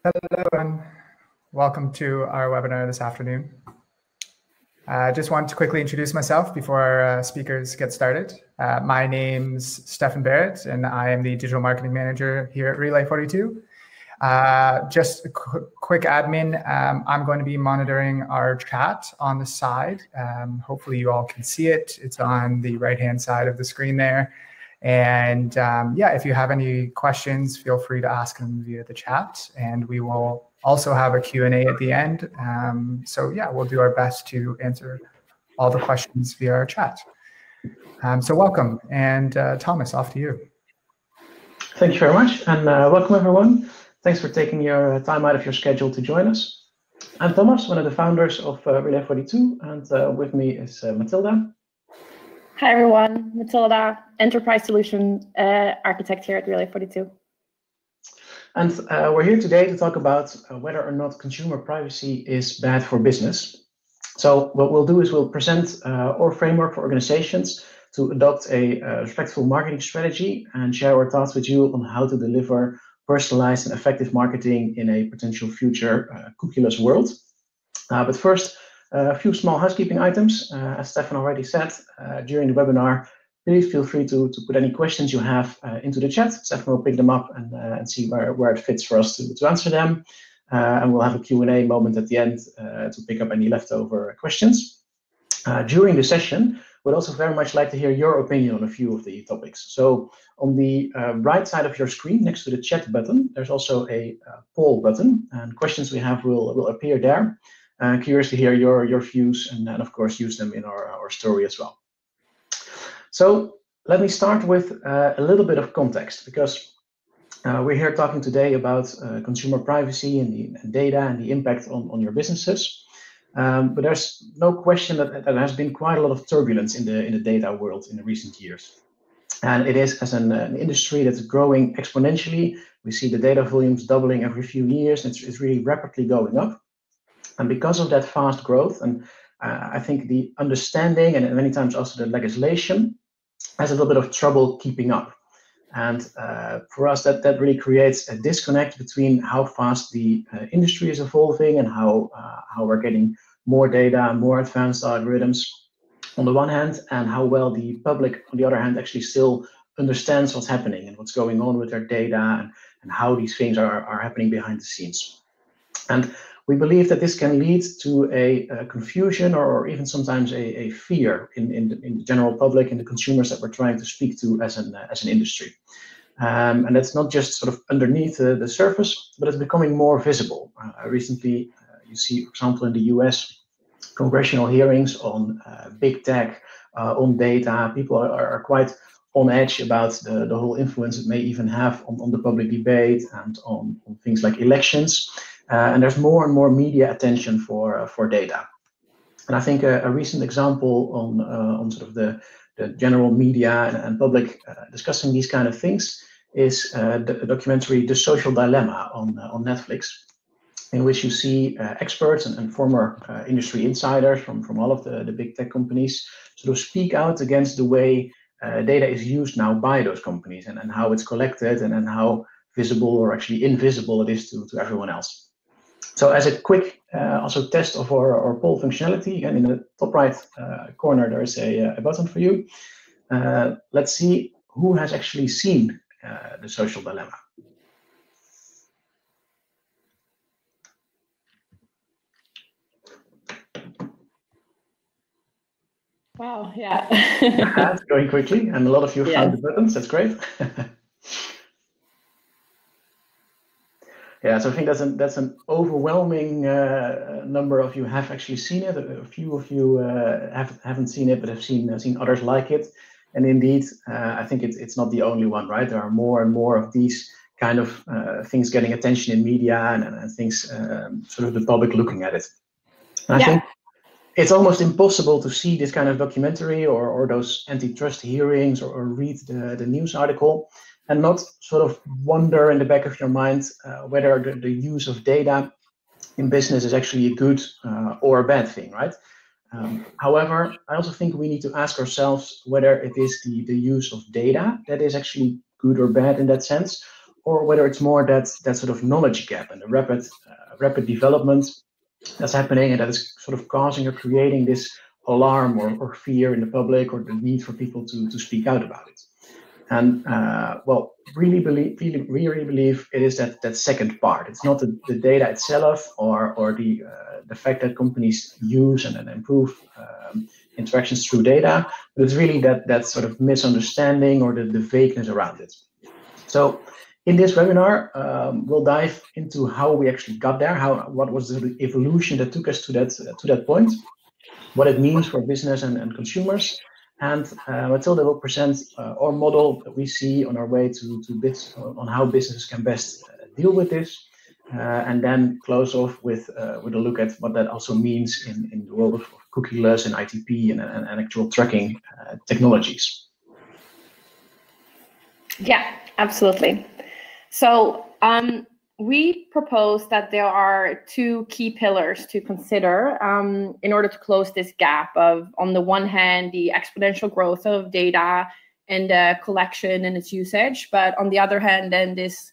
Hello, everyone. Welcome to our webinar this afternoon. I just want to quickly introduce myself before our speakers get started. My name's Stefan Barrett, and I am the Digital Marketing Manager here at Relay 42. Just a quick admin, I'm going to be monitoring our chat on the side. Hopefully you all can see it. It's on the right-hand side of the screen there. And yeah, if you have any questions, feel free to ask them via the chat. And we will also have a Q&A at the end. So yeah, we'll do our best to answer all the questions via our chat. So welcome. And Thomas, off to you. Thank you very much. And welcome, everyone. Thanks for taking your time out of your schedule to join us. I'm Thomas, one of the founders of Relay 42. And with me is Matilda. Hi, everyone. Matilda, Enterprise Solution Architect here at Relay 42. And we're here today to talk about whether or not consumer privacy is bad for business. So what we'll do is we'll present our framework for organizations to adopt a respectful marketing strategy and share our thoughts with you on how to deliver personalized and effective marketing in a potential future cookieless world. But first, a few small housekeeping items. As Stefan already said, during the webinar, please feel free to put any questions you have into the chat. Stefan will pick them up and see where it fits for us to answer them. And we'll have a Q&A moment at the end to pick up any leftover questions. During the session, we'd also very much like to hear your opinion on a few of the topics. So on the right side of your screen, next to the chat button, there's also a poll button, and questions we have will appear there. Curious to hear your views and then, of course, use them in our story as well. So let me start with a little bit of context, because we're here talking today about consumer privacy and data and the impact on your businesses. But there's no question that there has been quite a lot of turbulence in the data world in the recent years. And it is as an industry that's growing exponentially. We see the data volumes doubling every few years. It's really rapidly going up. And because of that fast growth, and I think the understanding and many times also the legislation has a little bit of trouble keeping up. And for us, that really creates a disconnect between how fast the industry is evolving and how we're getting more data, more advanced algorithms on the one hand, and how well the public, on the other hand, actually still understands what's happening and what's going on with their data and how these things are happening behind the scenes. And we believe that this can lead to a confusion or even sometimes a fear in the general public and the consumers that we're trying to speak to as an industry. And that's not just sort of underneath the surface, but it's becoming more visible. Recently, you see, for example, in the US, congressional hearings on big tech, on data. People are quite on edge about the whole influence it may even have on the public debate and on things like elections. And there's more and more media attention for data. And I think a recent example on sort of the general media and public discussing these kind of things is the documentary The Social Dilemma on Netflix, in which you see experts and former industry insiders from all of the big tech companies sort of speak out against the way data is used now by those companies and how it's collected and how visible or actually invisible it is to everyone else. So as a quick also test of our poll functionality, again, in the top right corner, there is a button for you. Let's see who has actually seen The Social Dilemma. Wow, yeah. It's going quickly, and a lot of you found the buttons. That's great. Yeah, so I think that's an overwhelming number of you have actually seen it. A few of you haven't seen it, but have seen others like it. And indeed, I think it's not the only one, right? There are more and more of these kind of things getting attention in media and things sort of the public looking at it. And I think it's almost impossible to see this kind of documentary or those antitrust hearings or read the news article and not sort of wonder in the back of your mind whether the use of data in business is actually a good or a bad thing, right? However, I also think we need to ask ourselves whether it is the use of data that is actually good or bad in that sense, or whether it's more that sort of knowledge gap and the rapid development that's happening, and that is sort of causing or creating this alarm or fear in the public, or the need for people to speak out about it. And well, really believe it is that second part. It's not the data itself, or the fact that companies use and improve interactions through data, but it's really that sort of misunderstanding or the vagueness around it. So in this webinar, we'll dive into how we actually got there, what was the evolution that took us to that point, what it means for business and consumers. And Matilda will present our model that we see on our way to bits on how businesses can best deal with this, and then close off with a look at what that also means in the world of cookieless and ITP and actual tracking technologies. Yeah, absolutely. So we propose that there are two key pillars to consider in order to close this gap of, on the one hand, the exponential growth of data and collection and its usage, but on the other hand, then this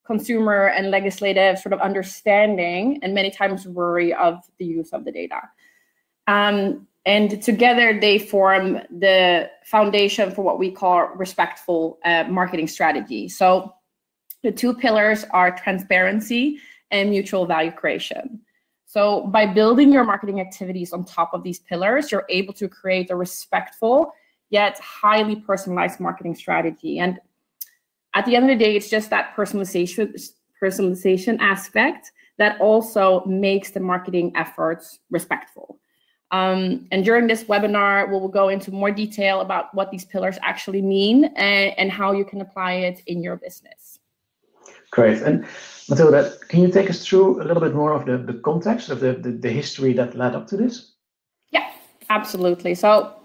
consumer and legislative sort of understanding and many times worry of the use of the data. And together they form the foundation for what we call respectful marketing strategy. So the two pillars are transparency and mutual value creation. So by building your marketing activities on top of these pillars, you're able to create a respectful yet highly personalized marketing strategy. And at the end of the day, it's just that personalization aspect that also makes the marketing efforts respectful. And during this webinar, we will go into more detail about what these pillars actually mean and how you can apply it in your business. Great. And Matilda, can you take us through a little bit more of the context of the history that led up to this? Yeah, absolutely. So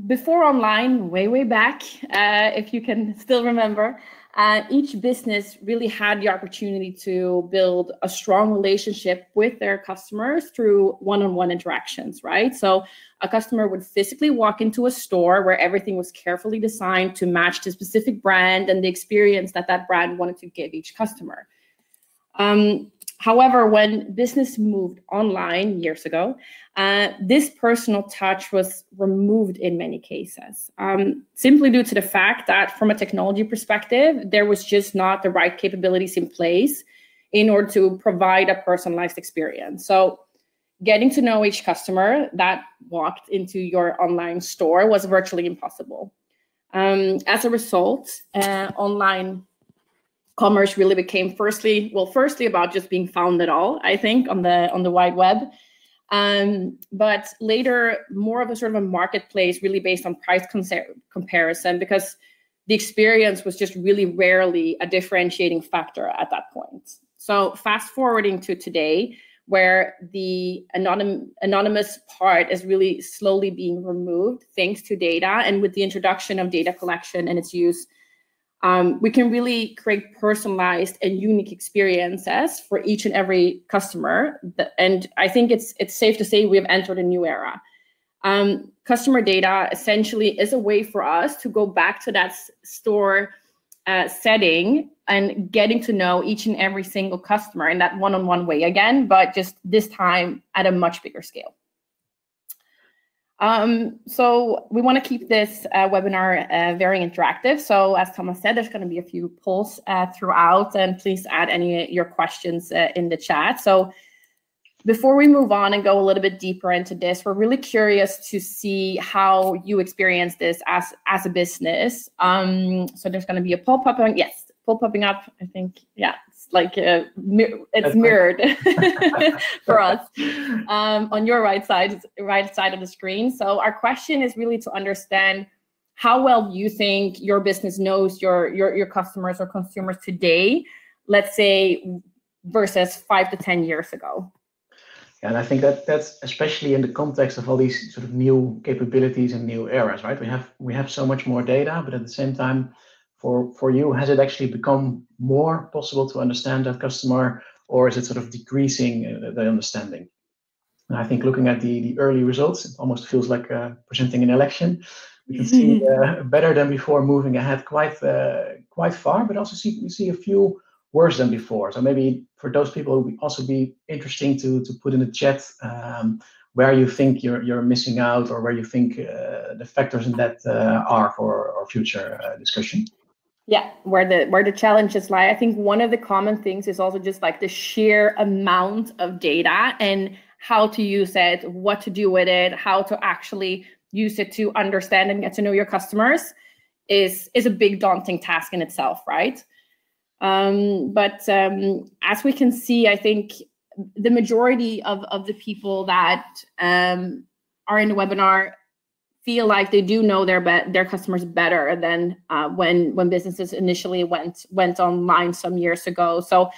before online, way back, if you can still remember, each business really had the opportunity to build a strong relationship with their customers through one-on-one interactions, right? So a customer would physically walk into a store where everything was carefully designed to match the specific brand and the experience that that brand wanted to give each customer. However, when business moved online years ago, this personal touch was removed in many cases, simply due to the fact that from a technology perspective, there was just not the right capabilities in place in order to provide a personalized experience. So getting to know each customer that walked into your online store was virtually impossible. As a result, online commerce really became firstly about just being found at all, I think, on the wide web. But later, more of a sort of a marketplace really based on price comparison, because the experience was just really rarely a differentiating factor at that point. So fast forwarding to today, where the anonymous part is really slowly being removed thanks to data, and with the introduction of data collection and its use, we can really create personalized and unique experiences for each and every customer. And I think it's safe to say we have entered a new era. Customer data essentially is a way for us to go back to that store setting and getting to know each and every single customer in that one-on-one way again, but just this time at a much bigger scale. So we want to keep this webinar very interactive. So as Thomas said, there's going to be a few polls throughout, and please add any of your questions in the chat. So before we move on and go a little bit deeper into this, we're really curious to see how you experience this as a business. So there's going to be a poll popping. Yes, poll popping up. I think, yeah, it's like it's mirrored for us on your right side of the screen. So our question is really to understand how well you think your business knows your customers or consumers today, let's say, versus 5 to 10 years ago. And I think that's especially in the context of all these sort of new capabilities and new eras, right? We have so much more data, but at the same time, for you, has it actually become more possible to understand that customer, or is it sort of decreasing the understanding? And I think looking at the early results, it almost feels like presenting an election. We can see better than before, moving ahead quite far, but also we see a few worse than before. So maybe for those people, it would also be interesting to put in the chat where you think you're missing out, or where you think the factors in that are for our future discussion. Yeah, where the challenges lie. I think one of the common things is also just like the sheer amount of data and how to use it, what to do with it, how to actually use it to understand and get to know your customers is a big daunting task in itself, right? But as we can see, I think the majority of the people that are in the webinar feel like they do know their customers better than when businesses initially went online some years ago. So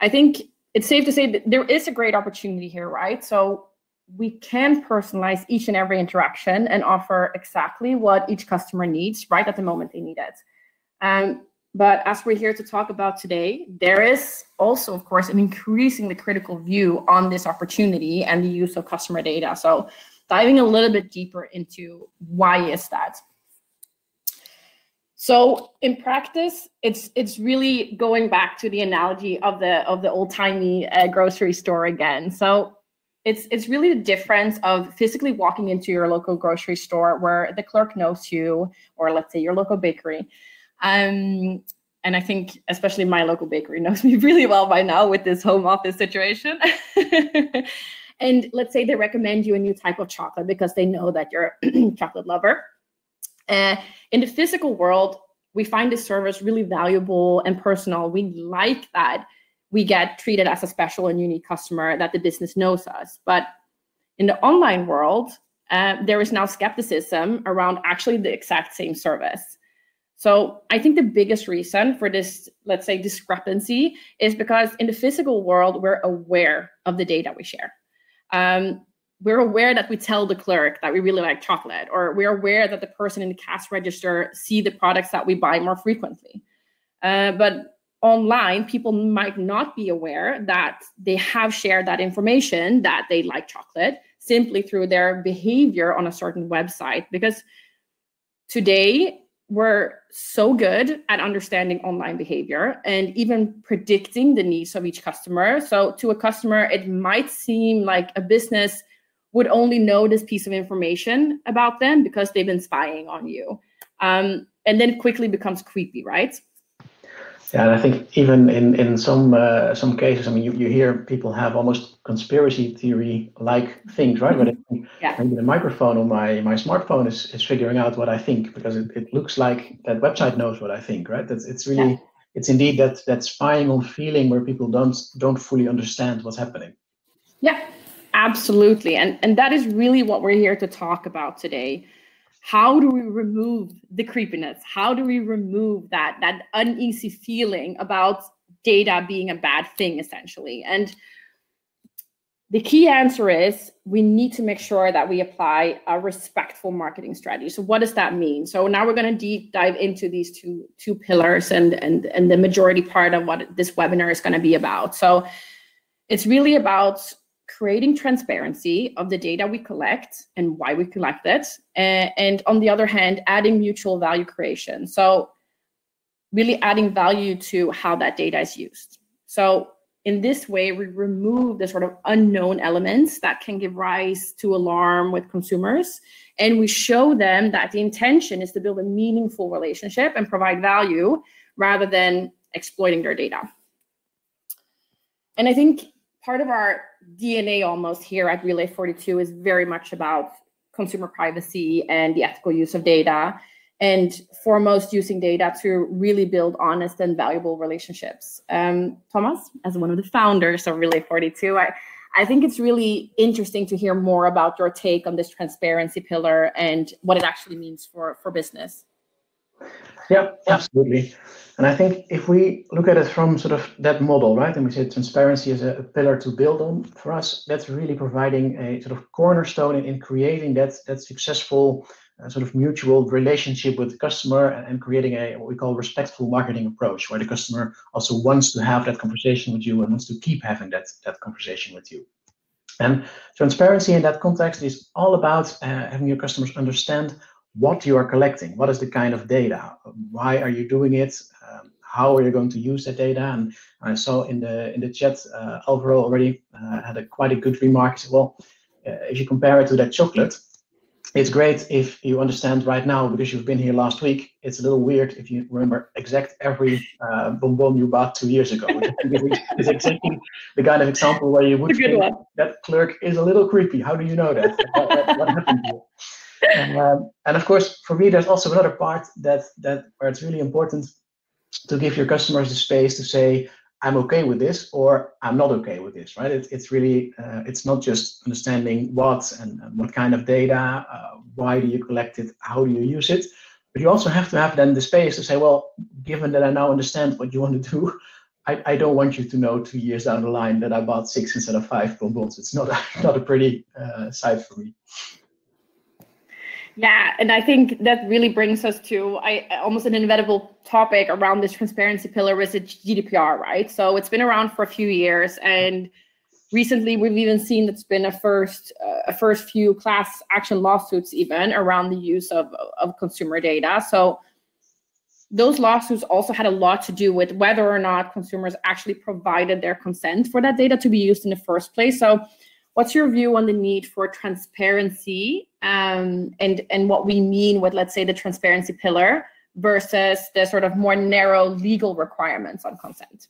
I think it's safe to say that there is a great opportunity here, right? So we can personalize each and every interaction and offer exactly what each customer needs right at the moment they need it. But as we're here to talk about today, there is also, of course, an increasingly critical view on this opportunity and the use of customer data. So diving a little bit deeper into why is that? So in practice, it's really going back to the analogy of the old-timey grocery store again. So it's really the difference of physically walking into your local grocery store where the clerk knows you, or let's say your local bakery. And I think especially my local bakery knows me really well by now with this home office situation. And let's say they recommend you a new type of chocolate because they know that you're a chocolate lover. In the physical world, we find this service really valuable and personal. We like that we get treated as a special and unique customer, that the business knows us. But in the online world, there is now skepticism around actually the exact same service. So I think the biggest reason for this, let's say, discrepancy is because in the physical world, we're aware of the data we share. We're aware that we tell the clerk that we really like chocolate, or we're aware that the person in the cash register see the products that we buy more frequently. But online, people might not be aware that they have shared that information, that they like chocolate, simply through their behavior on a certain website. Because today, we're so good at understanding online behavior and even predicting the needs of each customer. So to a customer, it might seem like a business would only know this piece of information about them because they've been spying on you. And then it quickly becomes creepy, right? Yeah, and I think even in some cases, I mean, you hear people have almost conspiracy theory-like things, right? But maybe the microphone on my smartphone is figuring out what I think, because it looks like that website knows what I think, right? It's really it's indeed that spying on feeling where people don't fully understand what's happening. Yeah, absolutely, and that is really what we're here to talk about today. How do we remove the creepiness? How do we remove that uneasy feeling about data being a bad thing, essentially? And the key answer is we need to make sure that we apply a respectful marketing strategy. So what does that mean? So now we're going to deep dive into these two pillars and the majority part of what this webinar is going to be about. So it's really about creating transparency of the data we collect and why we collect it. And on the other hand, adding mutual value creation. So really adding value to how that data is used. So in this way, we remove the sort of unknown elements that can give rise to alarm with consumers. And we show them that the intention is to build a meaningful relationship and provide value rather than exploiting their data. And I think part of our DNA almost here at Relay 42 is very much about consumer privacy and the ethical use of data, and foremost using data to really build honest and valuable relationships. Thomas, as one of the founders of Relay 42, I think it's really interesting to hear more about your take on this transparency pillar and what it actually means for business. Yeah, absolutely. And I think if we look at it from sort of that model, right, and we say transparency is a pillar to build on, for us, that's really providing a sort of cornerstone in creating that successful sort of mutual relationship with the customer, and creating what we call respectful marketing approach, where the customer also wants to have that conversation with you and wants to keep having that conversation with you. And transparency in that context is all about having your customers understand what you are collecting, what is the kind of data, why are you doing it, how are you going to use that data. And I saw in the chat, Alvaro already had quite a good remark. He said, well, if you compare it to that chocolate, it's great if you understand right now because you've been here last week. It's a little weird if you remember every bonbon you bought 2 years ago. Which I think is exactly the kind of example where you would think that clerk is a little creepy. How do you know that? What happened to you? And of course, for me, there's also another part that where it's really important to give your customers the space to say, I'm okay with this, or I'm not okay with this, right? It's really, it's not just understanding what and what kind of data, why do you collect it, how do you use it, but you also have to have then the space to say, well, given that I now understand what you want to do, I don't want you to know 2 years down the line that I bought 6 instead of 5 bonbons. It's not a pretty sight for me. Yeah, and I think that really brings us to almost an inevitable topic around this transparency pillar, is it GDPR, right? So it's been around for a few years, and recently we've even seen that's been a first few class action lawsuits even around the use of consumer data. So those lawsuits also had a lot to do with whether or not consumers actually provided their consent for that data to be used in the first place. So what's your view on the need for transparency and what we mean with, let's say, the transparency pillar versus the sort of more narrow legal requirements on consent?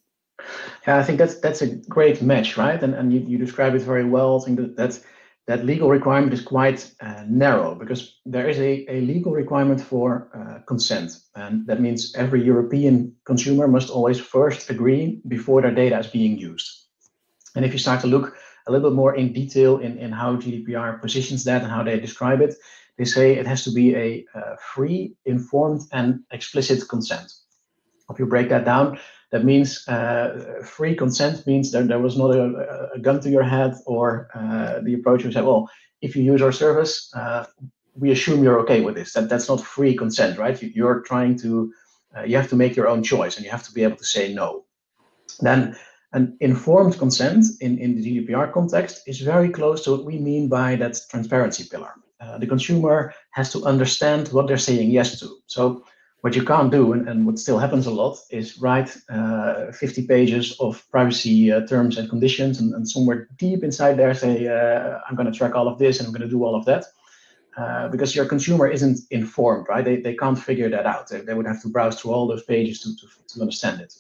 Yeah, I think that's a great match, right? And you describe it very well. I think that legal requirement is quite narrow because there is a legal requirement for consent. And that means every European consumer must always first agree before their data is being used. And if you start to look a little bit more in detail in how GDPR positions that and how they describe it, they say it has to be a free, informed, and explicit consent. If you break that down, that means free consent means that there was not a gun to your head or the approach you say, well, if you use our service, we assume you're okay with this. That's not free consent, right? You're trying to, you have to make your own choice and you have to be able to say no. Then an informed consent in the GDPR context is very close to what we mean by that transparency pillar. The consumer has to understand what they're saying yes to. So what you can't do, and what still happens a lot, is write 50 pages of privacy terms and conditions, and somewhere deep inside there say, I'm going to track all of this and I'm going to do all of that. Because your consumer isn't informed, right? They can't figure that out. They would have to browse through all those pages to understand it.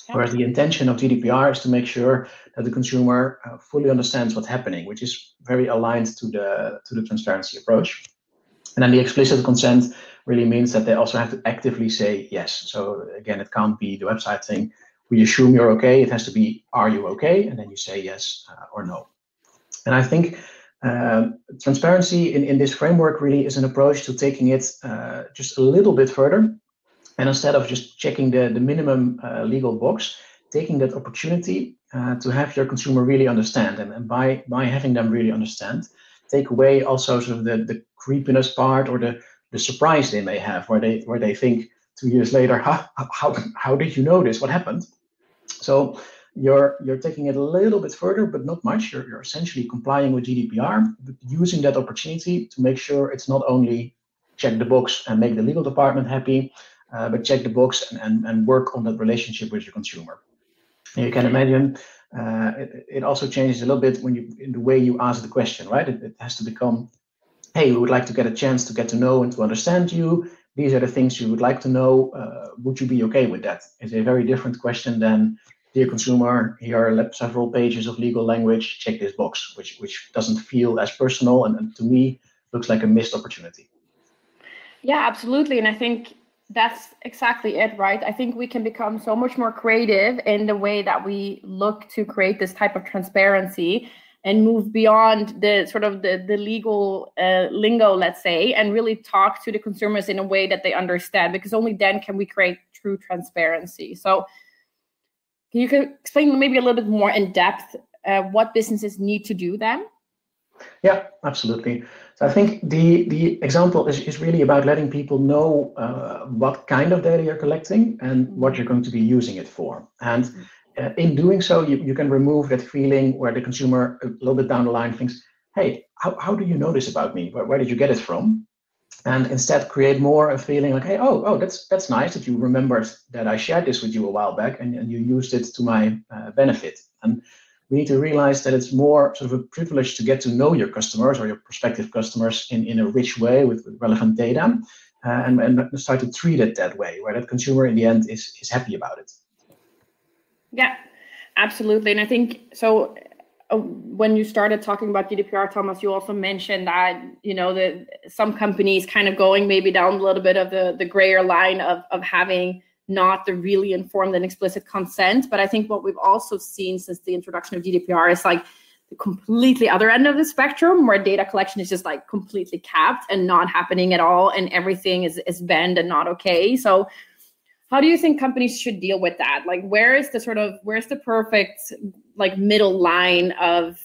Yeah. Whereas the intention of GDPR is to make sure that the consumer fully understands what's happening, which is very aligned to the transparency approach. And then the explicit consent really means that they also have to actively say yes. So again, it can't be the website saying, we assume you're okay. It has to be, are you okay? And then you say yes or no. And I think transparency in this framework really is an approach to taking it just a little bit further. And instead of just checking the minimum legal box, taking that opportunity to have your consumer really understand. And by having them really understand, take away also sort of the creepiness part or the surprise they may have, where they think 2 years later, how did you know this? What happened? So you're taking it a little bit further, but not much. You're essentially complying with GDPR, but using that opportunity to make sure it's not only check the box and make the legal department happy, but check the box and work on that relationship with your consumer. And you can imagine it also changes a little bit when in the way you ask the question, right? It has to become, hey, we would like to get a chance to get to know and to understand you. These are the things you would like to know. Would you be okay with that? It's a very different question than, dear consumer, here are several pages of legal language, check this box, which doesn't feel as personal and to me looks like a missed opportunity. Yeah, absolutely. And I think that's exactly it, right? I think we can become so much more creative in the way that we look to create this type of transparency and move beyond the sort of the legal lingo, let's say, and really talk to the consumers in a way that they understand, because only then can we create true transparency. So can you explain maybe a little bit more in depth what businesses need to do then? Yeah, absolutely. So I think the example is really about letting people know what kind of data you're collecting and what you're going to be using it for. And in doing so, you can remove that feeling where the consumer a little bit down the line thinks, hey, how do you know this about me? Where did you get it from? And instead create more a feeling like, hey, oh, that's nice that you remembered that I shared this with you a while back and you used it to my benefit. And we need to realize that it's more sort of a privilege to get to know your customers or your prospective customers in a rich way with relevant data, and start to treat it that way, where that consumer in the end is happy about it. Yeah, absolutely. And I think so. When you started talking about GDPR, Thomas, you also mentioned that, you know, that some companies kind of going maybe down a little bit of the grayer line of having not the really informed and explicit consent. But I think what we've also seen since the introduction of GDPR is like the completely other end of the spectrum, where data collection is just like completely capped and not happening at all, and everything is banned and not okay. So how do you think companies should deal with that? Like, where's the perfect like middle line of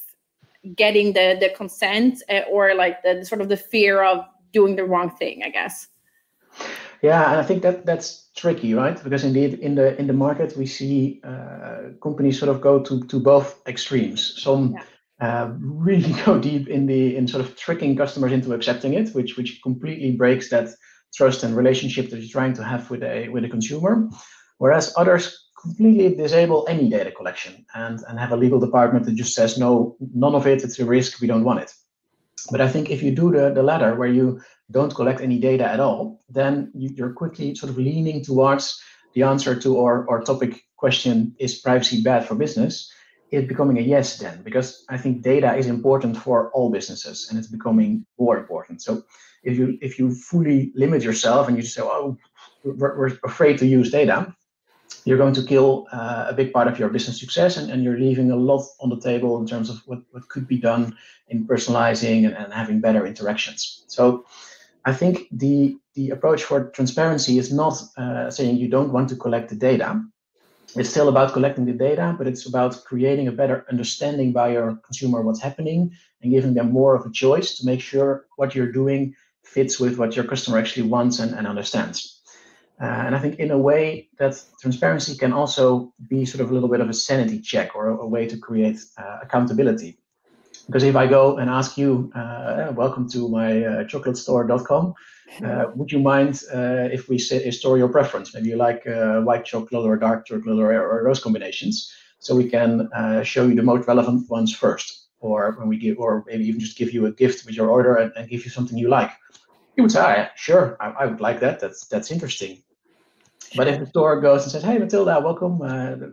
getting the consent, or like the sort of the fear of doing the wrong thing, I guess? Yeah, and I think that's tricky, right? Because indeed, in the market, we see companies sort of go to both extremes. Some really go deep in sort of tricking customers into accepting it, which completely breaks that trust and relationship that you're trying to have with a consumer. Whereas others completely disable any data collection and have a legal department that just says, no, none of it, it's a risk, we don't want it. But I think if you do the latter, where you don't collect any data at all, then you're quickly sort of leaning towards the answer to our topic question, is privacy bad for business? It's becoming a yes then, because I think data is important for all businesses and it's becoming more important. So if you fully limit yourself and you say, oh, we're afraid to use data, you're going to kill a big part of your business success, and you're leaving a lot on the table in terms of what could be done in personalizing and having better interactions. So I think the approach for transparency is not saying you don't want to collect the data. It's still about collecting the data, but it's about creating a better understanding by your consumer what's happening and giving them more of a choice to make sure what you're doing fits with what your customer actually wants and understands. And I think in a way that transparency can also be sort of a little bit of a sanity check or a way to create accountability. Because if I go and ask you, welcome to my chocolatestore.com, would you mind if we store your preference? Maybe you like white chocolate or dark chocolate or those combinations, so we can show you the most relevant ones first. Or when we give, or maybe even just give you a gift with your order and give you something you like. You would say, sure, I would like that. That's interesting. But if the store goes and says, hey, Matilda, welcome,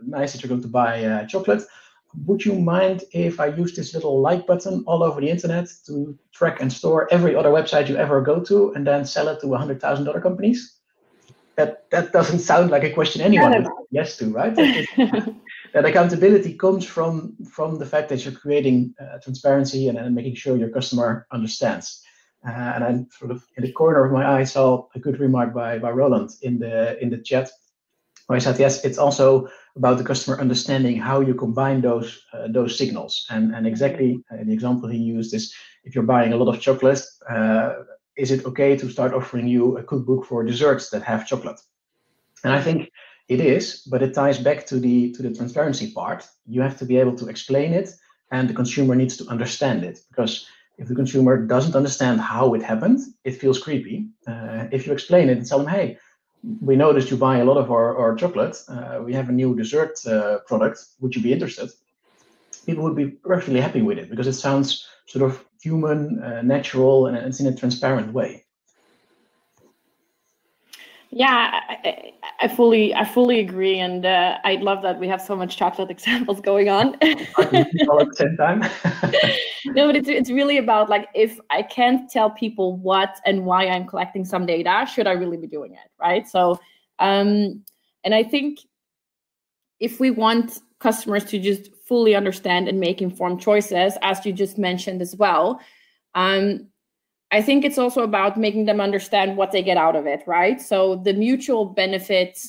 nice that you're going to buy chocolate. Would you mind if I use this little like button all over the internet to track and store every other website you ever go to and then sell it to 100,000 other companies? That doesn't sound like a question anyone would say yes to, right? That accountability comes from the fact that you're creating transparency and making sure your customer understands. And I'm sort of in the corner of my eye saw a good remark by Roland in the chat, where he said, yes, it's also about the customer understanding how you combine those signals. And exactly the example he used is, if you're buying a lot of chocolate, is it okay to start offering you a cookbook for desserts that have chocolate? And I think it is, but it ties back to the transparency part. You have to be able to explain it, and the consumer needs to understand it, because if the consumer doesn't understand how it happened, it feels creepy. If you explain it and tell them, hey, we noticed you buy a lot of our chocolate. We have a new dessert product. Would you be interested? People would be perfectly happy with it because it sounds sort of human, natural, and it's in a transparent way. Yeah, I fully agree, and I love that we have so much chocolate examples going on. All at the same time. No, but it's really about, like, if I can't tell people what and why I'm collecting some data, should I really be doing it, right? So, and I think if we want customers to just fully understand and make informed choices, as you just mentioned as well, I think it's also about making them understand what they get out of it, right? So the mutual benefit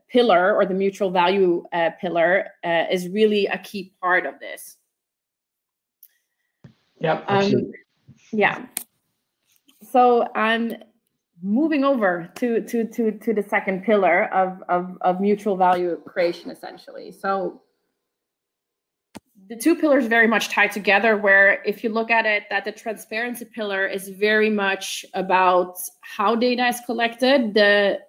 pillar, or the mutual value pillar, is really a key part of this. Yeah, absolutely. Yeah. So moving over to the second pillar of mutual value creation, essentially. So the two pillars very much tie together, where if you look at it, that the transparency pillar is very much about how data is collected. The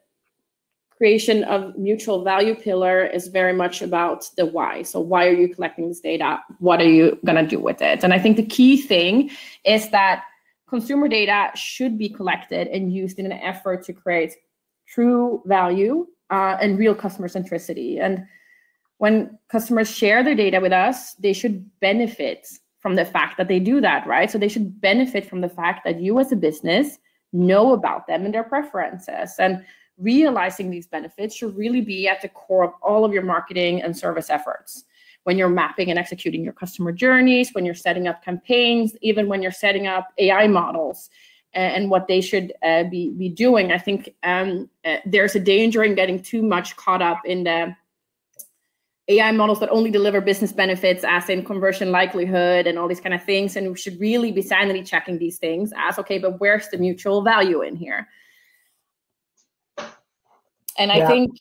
creation of mutual value pillar is very much about the why. So why are you collecting this data? What are you going to do with it? And I think the key thing is that consumer data should be collected and used in an effort to create true value and real customer centricity. And when customers share their data with us, they should benefit from the fact that they do that, right? So they should benefit from the fact that you as a business know about them and their preferences. And realizing these benefits should really be at the core of all of your marketing and service efforts. When you're mapping and executing your customer journeys, when you're setting up campaigns, even when you're setting up AI models and what they should be doing. I think there's a danger in getting too much caught up in the AI models that only deliver business benefits, as in conversion likelihood and all these kind of things. And we should really be sanity checking these things as, okay, but where's the mutual value in here? And I think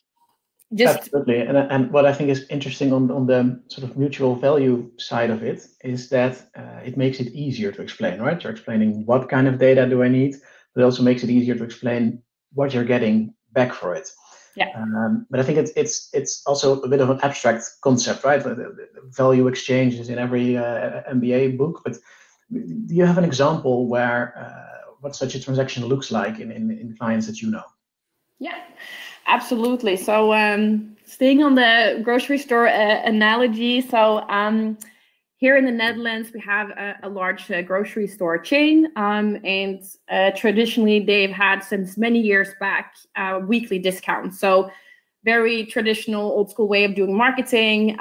just absolutely. And what I think is interesting on the sort of mutual value side of it is that it makes it easier to explain, right? You're explaining what kind of data do I need, but it also makes it easier to explain what you're getting back for it. Yeah. But I think it's also a bit of an abstract concept, right? The value exchange is in every MBA book. But do you have an example where what such a transaction looks like in clients that you know? Yeah, absolutely. So staying on the grocery store analogy, so here in the Netherlands, we have a large grocery store chain, and traditionally they've had since many years back weekly discounts. So very traditional old school way of doing marketing.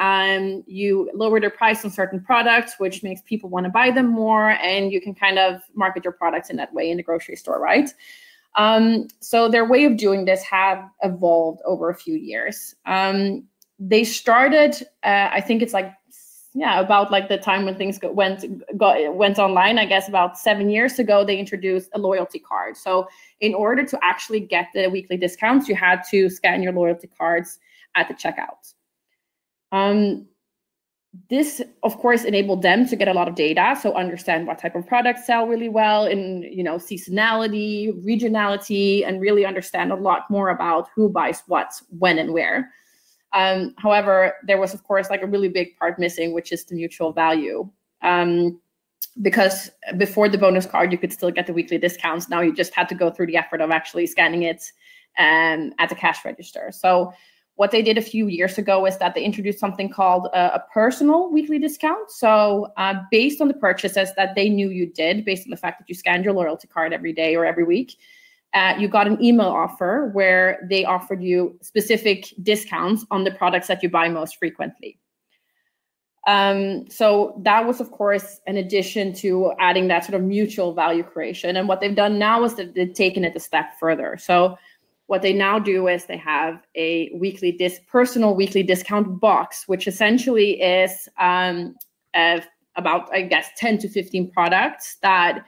You lower their price on certain products, which makes people want to buy them more, and you can kind of market your products in that way in the grocery store, right? So their way of doing this have evolved over a few years. They started, I think it's like, about like the time when things went online, I guess about 7 years ago, they introduced a loyalty card. So in order to actually get the weekly discounts, you had to scan your loyalty cards at the checkout. This, of course, enabled them to get a lot of data, so understand what type of products sell really well in, seasonality, regionality, and really understand a lot more about who buys what, when, and where. However, there was, of course, like a really big part missing, which is the mutual value. Because before the bonus card, you could still get the weekly discounts. Now you just had to go through the effort of actually scanning it at the cash register. So what they did a few years ago is that they introduced something called a personal weekly discount. So based on the purchases that they knew you did, based on the fact that you scanned your loyalty card every day or every week, you got an email offer where they offered you specific discounts on the products that you buy most frequently. So that was, of course, an addition to adding that sort of mutual value creation. And what they've done now is that they've taken it a step further. So what they now do is they have a personal weekly discount box, which essentially is about, I guess, 10 to 15 products that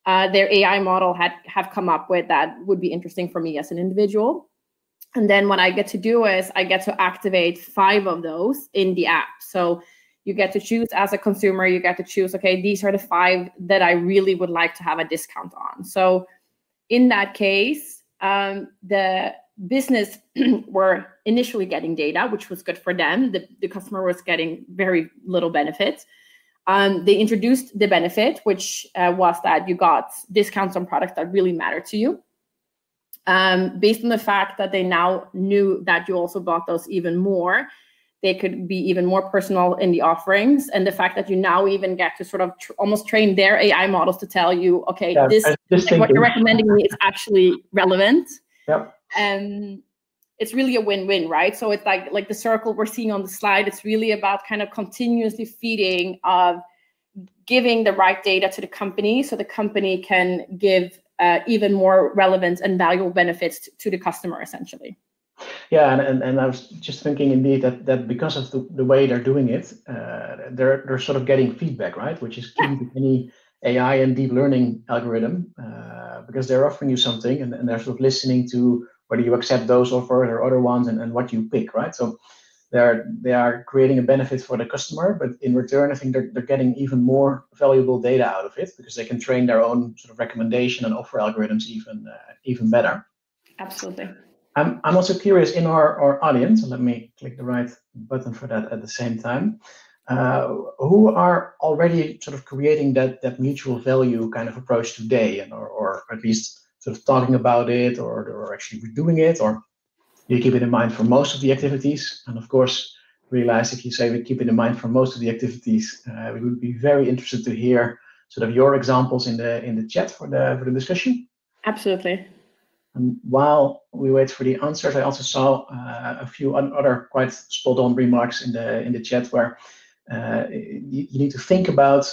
their AI model have come up with that would be interesting for me as an individual. And then what I get to do is I get to activate 5 of those in the app. So you get to choose as a consumer, you get to choose, okay, these are the 5 that I really would like to have a discount on. So in that case, the business were initially getting data, which was good for them. The customer was getting very little benefit. They introduced the benefit, which was that you got discounts on products that really matter to you. Based on the fact that they now knew that you also bought those even more, they could be even more personal in the offerings. And the fact that you now even get to sort of almost train their AI models to tell you, okay, this like what you're recommending me is actually relevant. Yep. It's really a win-win, right? So it's like the circle we're seeing on the slide. It's really about kind of continuously feeding of giving the right data to the company so the company can give even more relevant and valuable benefits to the customer, essentially. Yeah, and I was just thinking indeed that because of the way they're doing it, they're sort of getting feedback, right? Which is key to any AI and deep learning algorithm. because they're offering you something, and they're sort of listening to whether you accept those offers or other ones, and what you pick, right? So they are creating a benefit for the customer, but in return, I think they're getting even more valuable data out of it, because they can train their own sort of recommendation and offer algorithms even better. Absolutely. I'm also curious in our audience, and let me click the right button for that at the same time, who are already sort of creating that mutual value kind of approach today, and or at least sort of talking about it, or actually doing it, or you keep it in mind for most of the activities. And of course, realize if you say we keep it in mind for most of the activities, we would be very interested to hear sort of your examples in the chat for the discussion. Absolutely. And while we wait for the answers, I also saw a few other quite spot-on remarks in the chat where you need to think about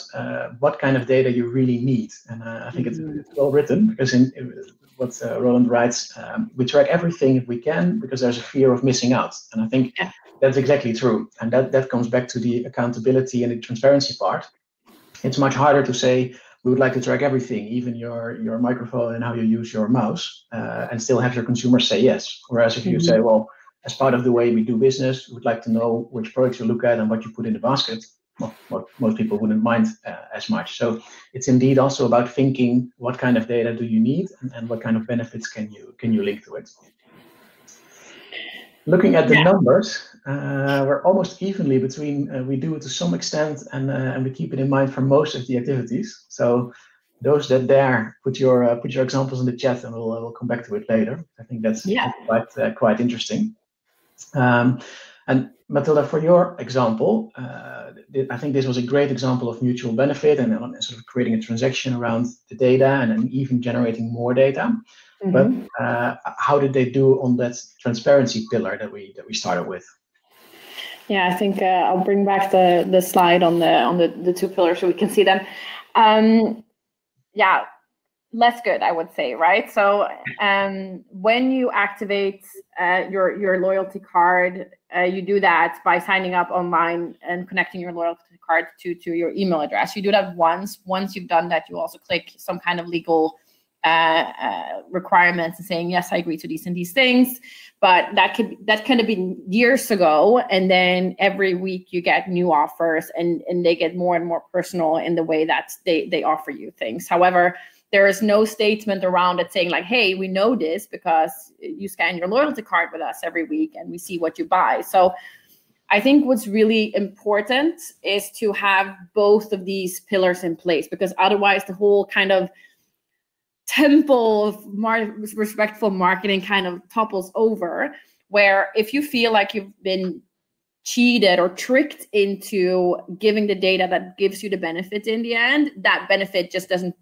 what kind of data you really need. And I think it's well written, because in what Roland writes, we track everything if we can because there's a fear of missing out. And I think that's exactly true. And that comes back to the accountability and the transparency part. It's much harder to say, we would like to track everything, even your microphone and how you use your mouse, and still have your consumers say yes. Whereas if you say, well, as part of the way we do business, we would like to know which products you look at and what you put in the basket, well, most people wouldn't mind as much. So it's indeed also about thinking, what kind of data do you need, and what kind of benefits can you link to it. Looking at the numbers, we're almost evenly between we do it to some extent, and we keep it in mind for most of the activities. So those that dare, put your examples in the chat, and we'll come back to it later. I think that's quite interesting. And Matilda, for your example, I think this was a great example of mutual benefit and sort of creating a transaction around the data, and then even generating more data. But how did they do on that transparency pillar that we started with? Yeah, I think I'll bring back the slide on the two pillars so we can see them. Yeah, less good, I would say, right? So when you activate your loyalty card, you do that by signing up online and connecting your loyalty card to your email address. You do that once. Once you've done that, you also click some kind of legal requirements and saying, yes, I agree to these and these things. But that could have been years ago, and then every week you get new offers, and they get more and more personal in the way that they offer you things. However, there is no statement around it saying like, hey, we know this because you scan your loyalty card with us every week and we see what you buy. So I think what's really important is to have both of these pillars in place, because otherwise the whole kind of temple of respectful marketing kind of topples over, where if you feel like you've been cheated or tricked into giving the data that gives you the benefit in the end, that benefit just doesn't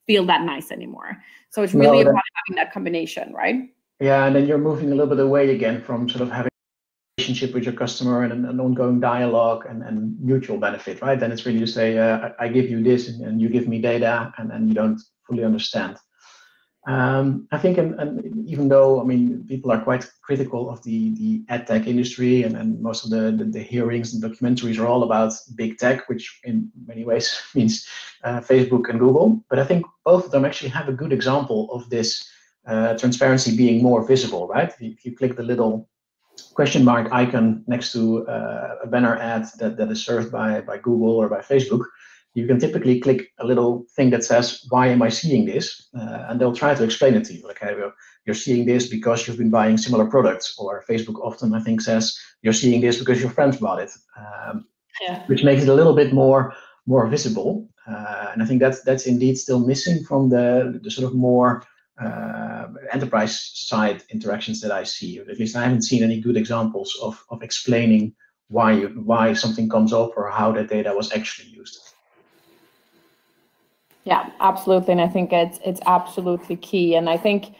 feel that nice anymore. So it's really about having that combination, right? Yeah, and then you're moving a little bit away again from sort of having a relationship with your customer and an ongoing dialogue and mutual benefit, right? Then it's really to say, I give you this and you give me data, and you don't fully understand. I think, and even though, I mean, people are quite critical of the ad tech industry, and most of the hearings and documentaries are all about big tech, which in many ways means Facebook and Google. But I think both of them actually have a good example of this transparency being more visible, right? If you click the little question mark icon next to a banner ad that is served by Google or by Facebook, you can typically click a little thing that says, why am I seeing this? And they'll try to explain it to you. Like, hey, you're seeing this because you've been buying similar products. Or Facebook often, I think, says, you're seeing this because your friends bought it, which makes it a little bit more visible. And I think that's indeed still missing from the sort of more enterprise side interactions that I see. At least I haven't seen any good examples of explaining why something comes up or how that data was actually used. Yeah, absolutely. And I think it's absolutely key. And I think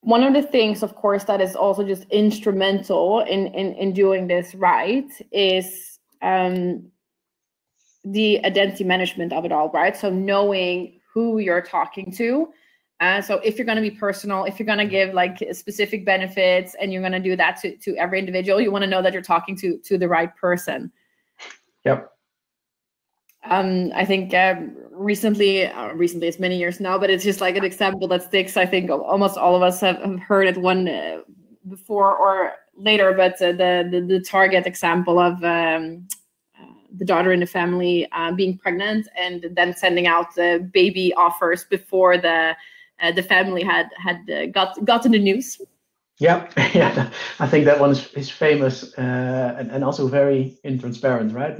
one of the things, of course, that is also just instrumental in doing this right is the identity management of it all, right? So knowing who you're talking to. So if you're going to be personal, if you're going to give like specific benefits and you're going to do that to every individual, you want to know that you're talking to the right person. Yep. I think recently it's many years now, but it's just like an example that sticks. I think almost all of us have heard it one before or later, but the Target example of the daughter in the family being pregnant and then sending out the baby offers before the family had gotten the news. Yeah, yeah, I think that one is famous and also very intransparent, right?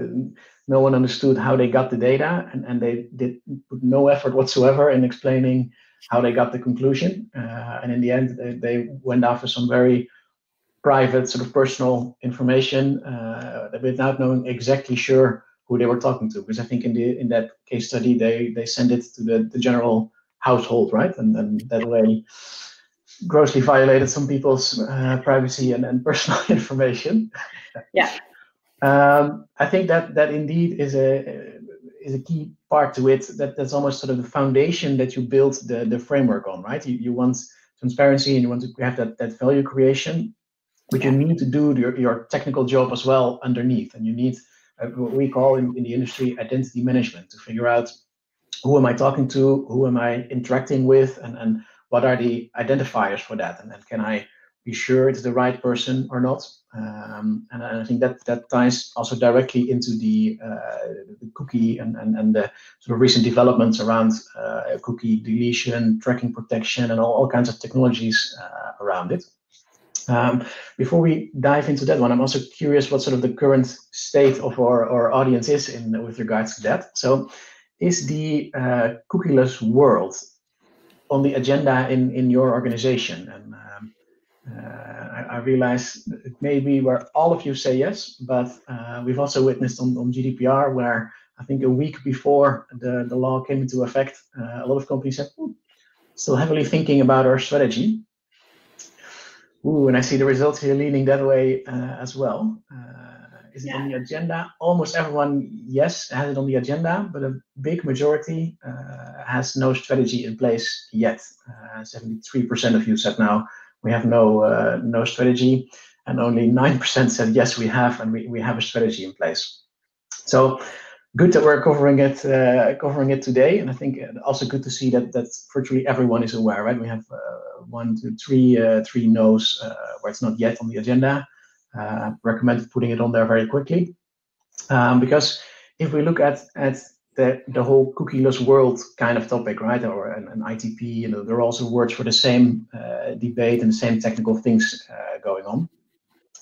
No one understood how they got the data, and they did put no effort whatsoever in explaining how they got the conclusion. And in the end, they went after some very private, sort of personal information without knowing exactly sure who they were talking to. Because I think in that case study, they sent it to the general household, right? And then that way grossly violated some people's privacy and personal information. Yeah. I think that indeed is a key part to it. That's almost sort of the foundation that you build the framework on, right? You want transparency and you want to have that value creation, but you need to do your technical job as well underneath, and you need what we call in the industry identity management, to figure out who am I talking to, who am I interacting with, and what are the identifiers for that, and can I be sure it's the right person or not? And I think that ties also directly into the cookie and the sort of recent developments around cookie deletion, tracking protection, and all kinds of technologies around it. Before we dive into that one, I'm also curious what sort of the current state of our audience is with regards to that. So, is the cookieless world on the agenda in your organization? And I realize it may be where all of you say yes, but we've also witnessed on GDPR, where I think a week before the law came into effect, a lot of companies said, still heavily thinking about our strategy. And I see the results here leaning that way as well. Is it on the agenda? Almost everyone, yes, has it on the agenda, but a big majority has no strategy in place yet. 73% of you said now we have no strategy, and only 9% said yes, we have, and we have a strategy in place. So good that we're covering it today, and I think also good to see that virtually everyone is aware, right? We have 1, 2, 3 no's where it's not yet on the agenda. Recommend putting it on there very quickly, because if we look at the whole cookieless world kind of topic, right, or an ITP, there are also words for the same debate and the same technical things going on.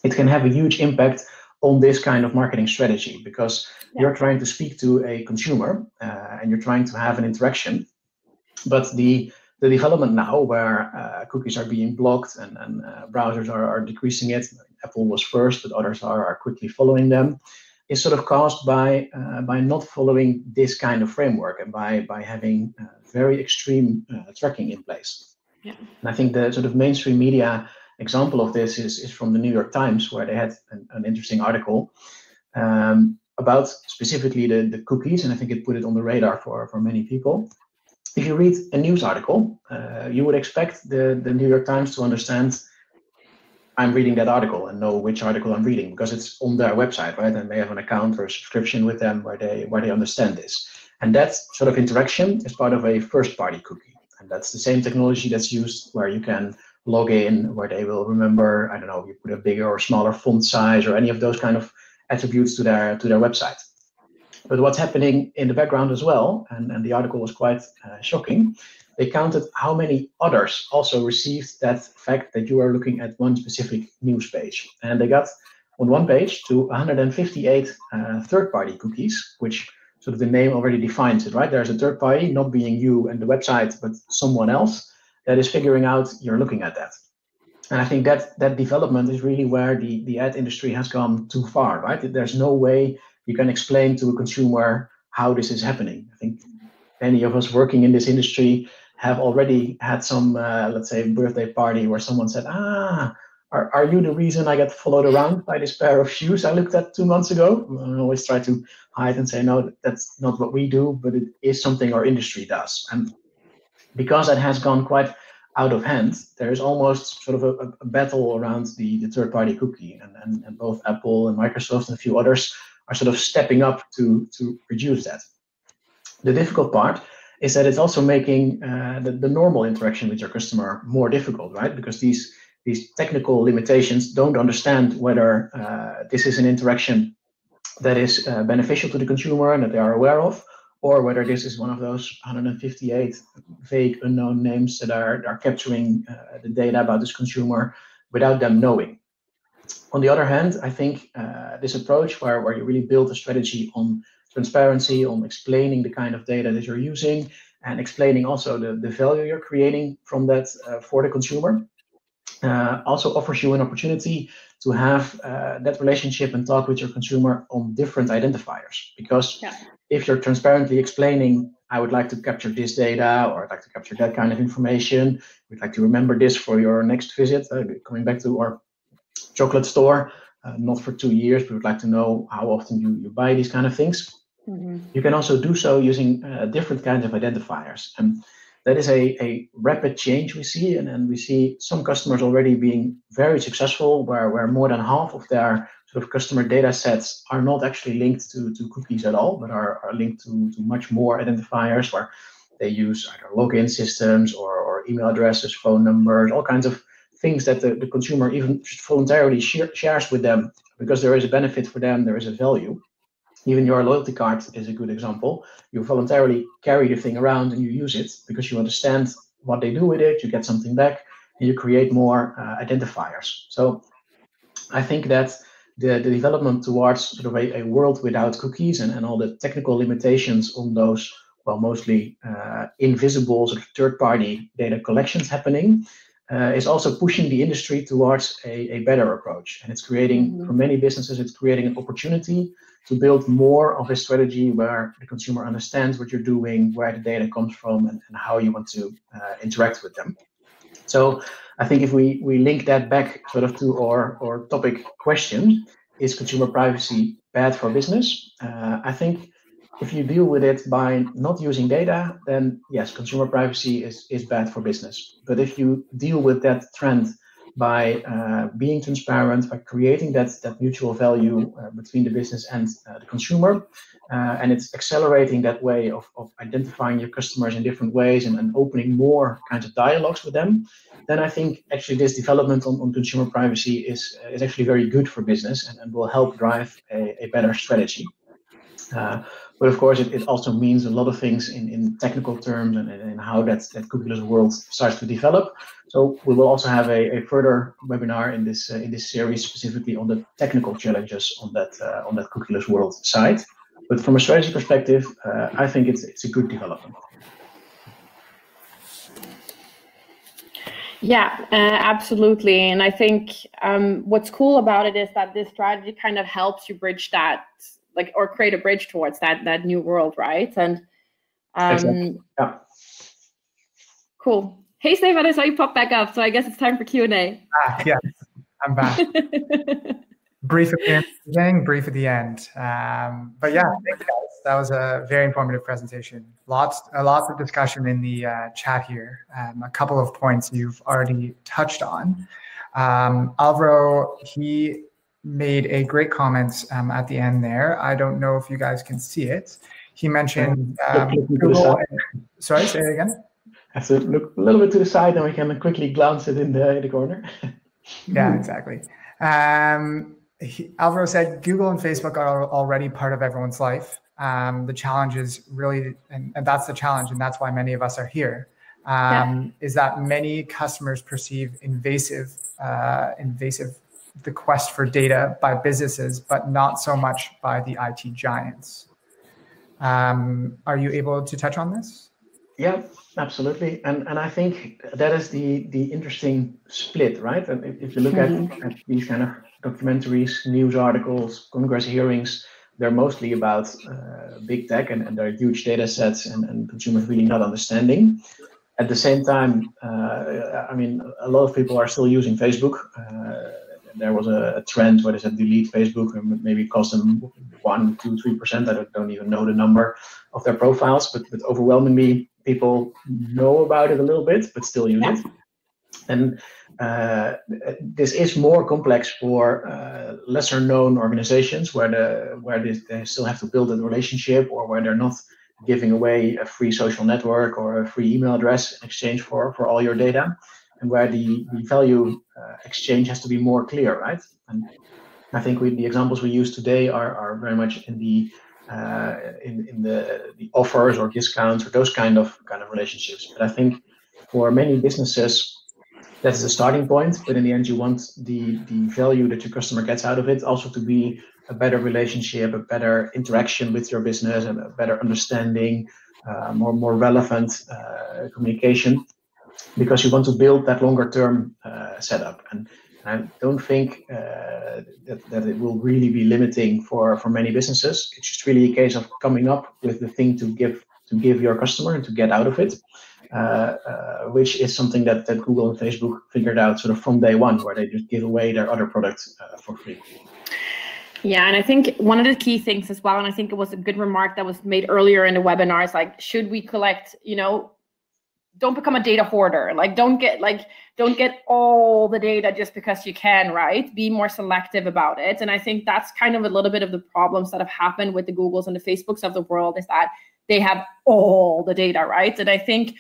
It can have a huge impact on this kind of marketing strategy, because you're trying to speak to a consumer and you're trying to have an interaction, but the development now where cookies are being blocked and browsers are decreasing it. Apple was first, but others are quickly following them. Is sort of caused by not following this kind of framework and by having very extreme tracking in place. Yeah. And I think the sort of mainstream media example of this is from the New York Times, where they had an interesting article about specifically the cookies, and I think it put it on the radar for many people. If you read a news article, you would expect the New York Times to understand I'm reading that article and know which article I'm reading, because it's on their website, right? And they have an account or a subscription with them where they understand this. And that sort of interaction is part of a first-party cookie. And that's the same technology that's used where you can log in, where they will remember, I don't know, you put a bigger or smaller font size or any of those kind of attributes to their website. But what's happening in the background as well, and the article was quite shocking, they counted how many others also received that fact that you are looking at one specific news page. And they got on one page to 158 third-party cookies, which sort of the name already defines it, right? There's a third party, not being you and the website, but someone else that is figuring out you're looking at that. And I think that development is really where the ad industry has gone too far, right? There's no way you can explain to a consumer how this is happening. I think many of us working in this industry have already had some, let's say, birthday party where someone said, are you the reason I get followed around by this pair of shoes I looked at 2 months ago? I always try to hide and say, no, that's not what we do, but it is something our industry does. And because that has gone quite out of hand, there is almost sort of a battle around the third-party cookie, and both Apple and Microsoft and a few others are sort of stepping up to reduce that. The difficult part is that it's also making the normal interaction with your customer more difficult, right? Because these technical limitations don't understand whether this is an interaction that is beneficial to the consumer and that they are aware of, or whether this is one of those 158 vague unknown names that are capturing the data about this consumer without them knowing. On the other hand, I think this approach where you really build a strategy on transparency, on explaining the kind of data that you're using, and explaining also the value you're creating from that for the consumer, also offers you an opportunity to have that relationship and talk with your consumer on different identifiers. Because if you're transparently explaining, I would like to capture this data, or I'd like to capture that kind of information, we'd like to remember this for your next visit, coming back to our chocolate store, not for 2 years, but we'd like to know how often you buy these kind of things. Mm-hmm. You can also do so using different kinds of identifiers. And that is a rapid change we see, and we see some customers already being very successful, where more than half of their sort of customer data sets are not actually linked to cookies at all, but are linked to much more identifiers, where they use either login systems or email addresses, phone numbers, all kinds of things that the consumer even voluntarily shares with them, because there is a benefit for them, there is a value. Even your loyalty card is a good example. You voluntarily carry the thing around and you use it because you understand what they do with it, you get something back, and you create more identifiers. So I think that the development towards sort of a world without cookies and all the technical limitations on those, well, mostly invisible sort of third-party data collections happening, is also pushing the industry towards a better approach. And it's creating, for many businesses, it's creating an opportunity to build more of a strategy where the consumer understands what you're doing, where the data comes from, and how you want to interact with them. So I think if we link that back sort of to our topic question, is consumer privacy bad for business? I think if you deal with it by not using data, then yes, consumer privacy is bad for business. But if you deal with that trend by being transparent, by creating that mutual value between the business and the consumer, and it's accelerating that way of identifying your customers in different ways and opening more kinds of dialogues with them, then I think actually this development on consumer privacy is actually very good for business and will help drive a better strategy. But of course, it also means a lot of things in technical terms and how that cookieless world starts to develop. So we will also have a further webinar in this series specifically on the technical challenges on that cookieless world side. But from a strategy perspective, I think it's a good development. Yeah, absolutely. And I think what's cool about it is that this strategy kind of helps you bridge that, or create a bridge towards that new world, right? And exactly. Yeah. Cool. Hey, Stefan, I saw you pop back up, so I guess it's time for Q&A. Yes, I'm back. Brief at the end, gang, brief at the end. But yeah, thanks, guys. That was a very informative presentation. Lots of discussion in the chat here. A couple of points you've already touched on. Alvaro, he made a great comment at the end there. I don't know if you guys can see it. He mentioned Google. Sorry, say it again. I have to look a little bit to the side, and we can quickly glance it in the corner. Yeah, exactly. Alvaro said Google and Facebook are already part of everyone's life. The challenge is really, and that's the challenge, and that's why many of us are here, is that many customers perceive invasive the quest for data by businesses, but not so much by the IT giants. Are you able to touch on this? Yeah, absolutely. And I think that is the interesting split, right? And if you look at these kind of documentaries, news articles, Congress hearings, they're mostly about big tech and their huge data sets and consumers really not understanding. At the same time, I mean, a lot of people are still using Facebook. There was a trend where they said delete Facebook and maybe it cost them 1%, 2%, 3%. I don't even know the number of their profiles, but overwhelmingly people know about it a little bit, but still use it. And this is more complex for lesser known organizations where they still have to build a relationship, or where they're not giving away a free social network or a free email address in exchange for all your data, and where the value exchange has to be more clear, right? And I think the examples we use today are very much in the offers or discounts or those kind of relationships. But I think for many businesses, that's the starting point. But in the end, you want the value that your customer gets out of it also to be a better relationship, a better interaction with your business, and a better understanding, more relevant communication, because you want to build that longer term setup. And I don't think that it will really be limiting for many businesses. It's just really a case of coming up with the thing to give your customer and to get out of it, which is something that Google and Facebook figured out sort of from day one, where they just give away their other products for free. Yeah, and I think one of the key things as well, and I think it was a good remark that was made earlier in the webinar, is like, should we collect, don't become a data hoarder. Don't get all the data just because you can, right? Be more selective about it. And I think that's kind of a little bit of the problems that have happened with the Googles and the Facebooks of the world, is that they have all the data, right? And I think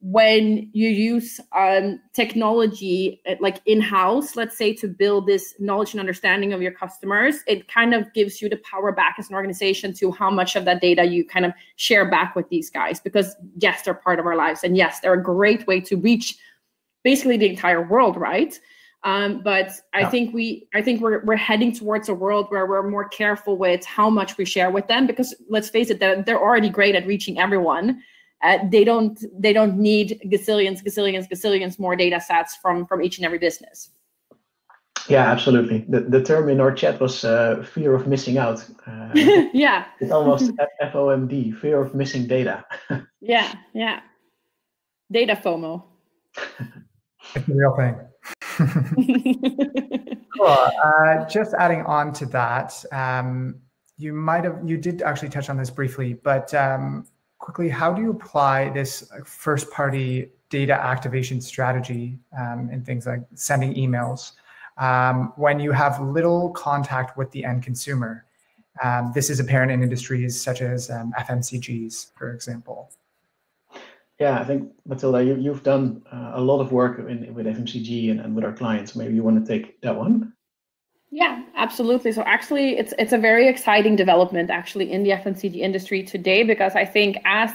when you use technology like in-house, let's say, to build this knowledge and understanding of your customers, it kind of gives you the power back as an organization to how much of that data you kind of share back with these guys, because yes, they're part of our lives, and yes, they're a great way to reach basically the entire world, right? But I think we're heading towards a world where we're more careful with how much we share with them, because let's face it, they're already great at reaching everyone. They don't need gazillions more data sets from each and every business. Yeah, absolutely. The term in our chat was fear of missing out. Yeah. It's almost FOMD, fear of missing data. Yeah. Data FOMO. It's a real thing. Cool. Just adding on to that, you did actually touch on this briefly, but quickly, how do you apply this first-party data activation strategy in things like sending emails when you have little contact with the end consumer? This is apparent in industries such as FMCGs, for example. Yeah, I think, Matilda, you've done a lot of work with FMCG and with our clients. Maybe you want to take that one? Yeah, absolutely. So actually, it's a very exciting development actually in the FMCG industry today, because I think as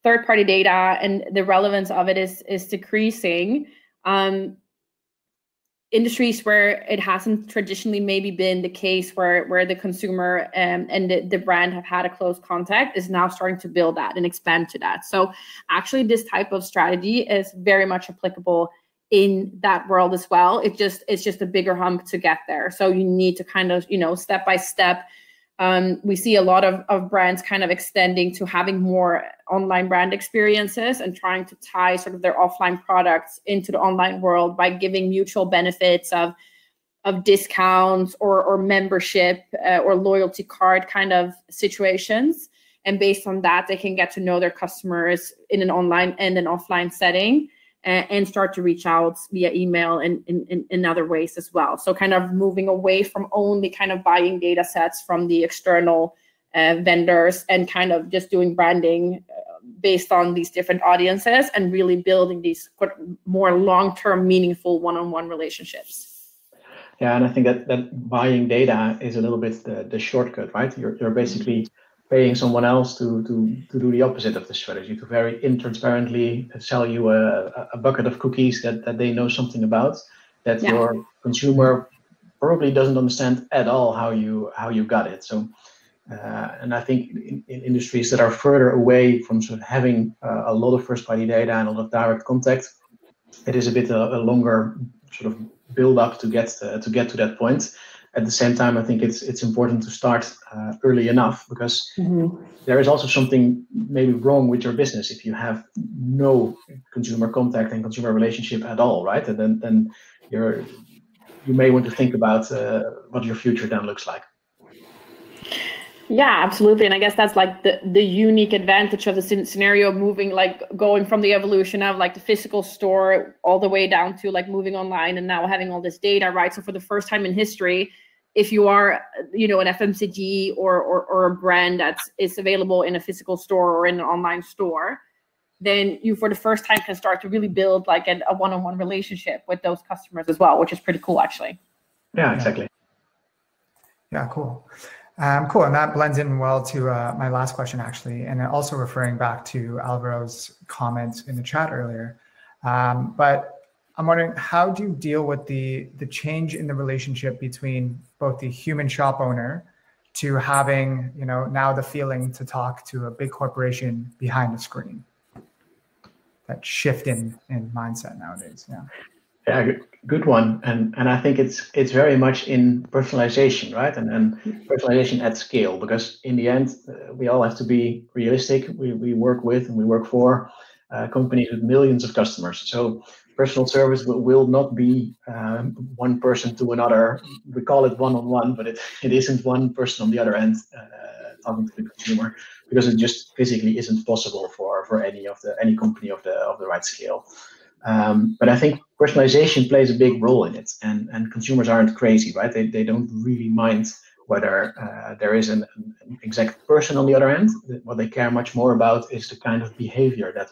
third-party data and the relevance of it is decreasing, industries where it hasn't traditionally maybe been the case where the consumer and the brand have had a close contact is now starting to build that and expand to that. So actually, this type of strategy is very much applicable in that world as well. It's just a bigger hump to get there. So you need to kind of, step by step. We see a lot of brands kind of extending to having more online brand experiences and trying to tie sort of their offline products into the online world by giving mutual benefits of discounts or membership or loyalty card kind of situations. And based on that, they can get to know their customers in an online and an offline setting, and start to reach out via email and in other ways as well. So kind of moving away from only kind of buying data sets from the external vendors and kind of just doing branding based on these different audiences, and really building these more long-term, meaningful one-on-one relationships. Yeah, and I think that buying data is a little bit the shortcut, right? You're basically paying someone else to do the opposite of the strategy, to very intransparently sell you a bucket of cookies that they know something about, that your consumer probably doesn't understand at all how you got it. So, and I think in industries that are further away from sort of having a lot of first-party data and a lot of direct contact, it is a bit a longer sort of build up to get to that point. At the same time, I think it's important to start early enough, because there is also something maybe wrong with your business if you have no consumer contact and consumer relationship at all, right? And then you may want to think about what your future then looks like. Yeah, absolutely. And I guess that's like the unique advantage of the scenario, going from the evolution of like the physical store all the way down to like moving online and now having all this data, right? So for the first time in history, if you are, an FMCG or a brand that is available in a physical store or in an online store, then you, for the first time, can start to really build like a one-on-one relationship with those customers as well, which is pretty cool, actually. Yeah, exactly. Yeah, cool. Cool, and that blends in well to my last question, actually, and also referring back to Alvaro's comments in the chat earlier. But I'm wondering, how do you deal with the change in the relationship between both the human shop owner to having, now the feeling to talk to a big corporation behind the screen? That shift in mindset nowadays. Yeah, good one. And I think it's very much in personalization, right? And personalization at scale, because in the end, we all have to be realistic. We work with and we work for companies with millions of customers. So personal service will not be one person to another. We call it one-on-one, but it isn't one person on the other end talking to the consumer, because it just physically isn't possible for any company of the right scale. But I think personalization plays a big role in it, and consumers aren't crazy, right? They don't really mind whether there is an exact person on the other end. What they care much more about is the kind of behavior that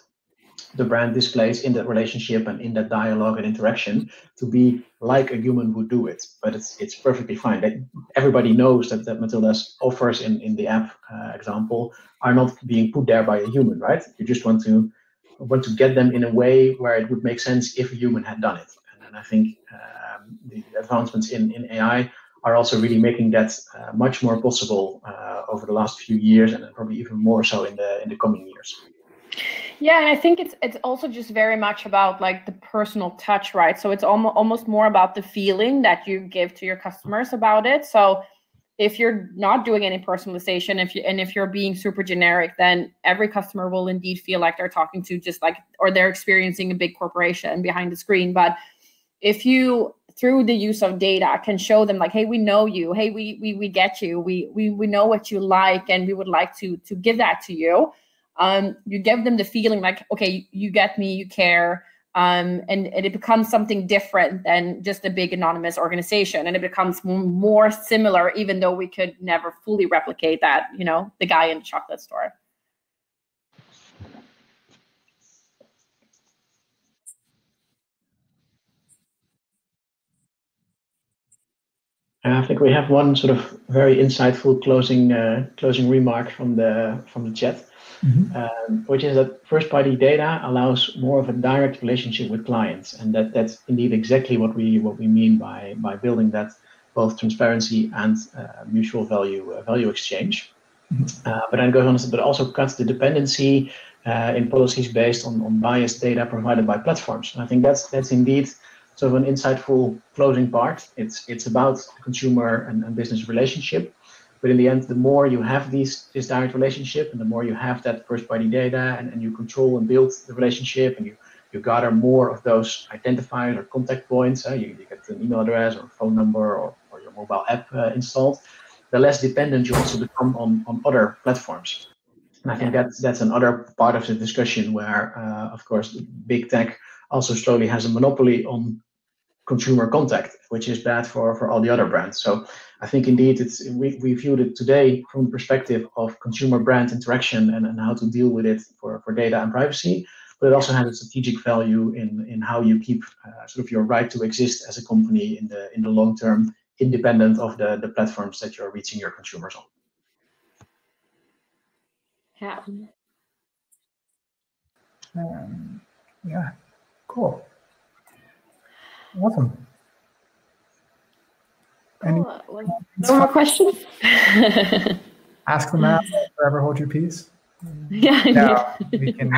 the brand displays in that relationship and in that dialogue and interaction, to be like a human would do it. But it's perfectly fine. Everybody knows that Matilda's offers in the app example are not being put there by a human, right? You just want to get them in a way where it would make sense if a human had done it. And I think the advancements in AI are also really making that much more possible over the last few years, and probably even more so in the coming years. Yeah, and I think it's also just very much about like the personal touch, right? So it's almost more about the feeling that you give to your customers about it. So if you're not doing any personalization, if you're being super generic, then every customer will indeed feel like they're talking to just like, or they're experiencing a big corporation behind the screen. But if you, through the use of data, can show them like, hey, we know you, hey, we get you, we know what you like, and we would like to give that to you. You give them the feeling like, okay, you get me, you care, and it becomes something different than just a big anonymous organization, and it becomes more similar, even though we could never fully replicate that, the guy in the chocolate store. I think we have one sort of very insightful closing remark from the chat. Which is that first-party data allows more of a direct relationship with clients, and that's indeed exactly what we mean by building that both transparency and mutual value exchange. But then it goes on, but also cuts the dependency in policies based on biased data provided by platforms. And I think that's indeed sort of an insightful closing part. It's about the consumer and business relationship. But in the end, the more you have this direct relationship, and the more you have that first-party data, and you control and build the relationship, and you gather more of those identifiers or contact points, you get an email address or phone number or your mobile app installed, the less dependent you also become on other platforms. And I think that's another part of the discussion where, of course, big tech also slowly has a monopoly on consumer contact, which is bad for all the other brands. So I think indeed we viewed it today from the perspective of consumer brand interaction and how to deal with it for data and privacy, but it also has a strategic value in how you keep sort of your right to exist as a company in the long term, independent of the platforms that you're reaching your consumers on. Yeah, cool. Awesome. No more questions? Ask them out, forever hold your peace. Yeah. No, we can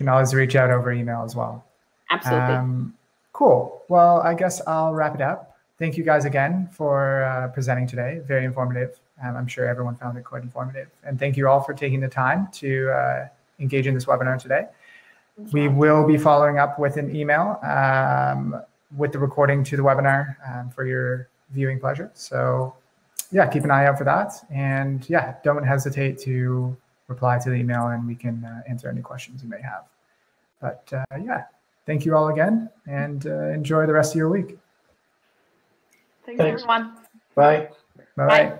always reach out over email as well. Absolutely. Cool. Well, I guess I'll wrap it up. Thank you guys again for presenting today. Very informative. I'm sure everyone found it quite informative. And thank you all for taking the time to engage in this webinar today. We will be following up with an email with the recording to the webinar for your viewing pleasure. So yeah, keep an eye out for that. And yeah, don't hesitate to reply to the email, and we can answer any questions you may have. But yeah, thank you all again, and enjoy the rest of your week. Thanks everyone. Bye. Bye.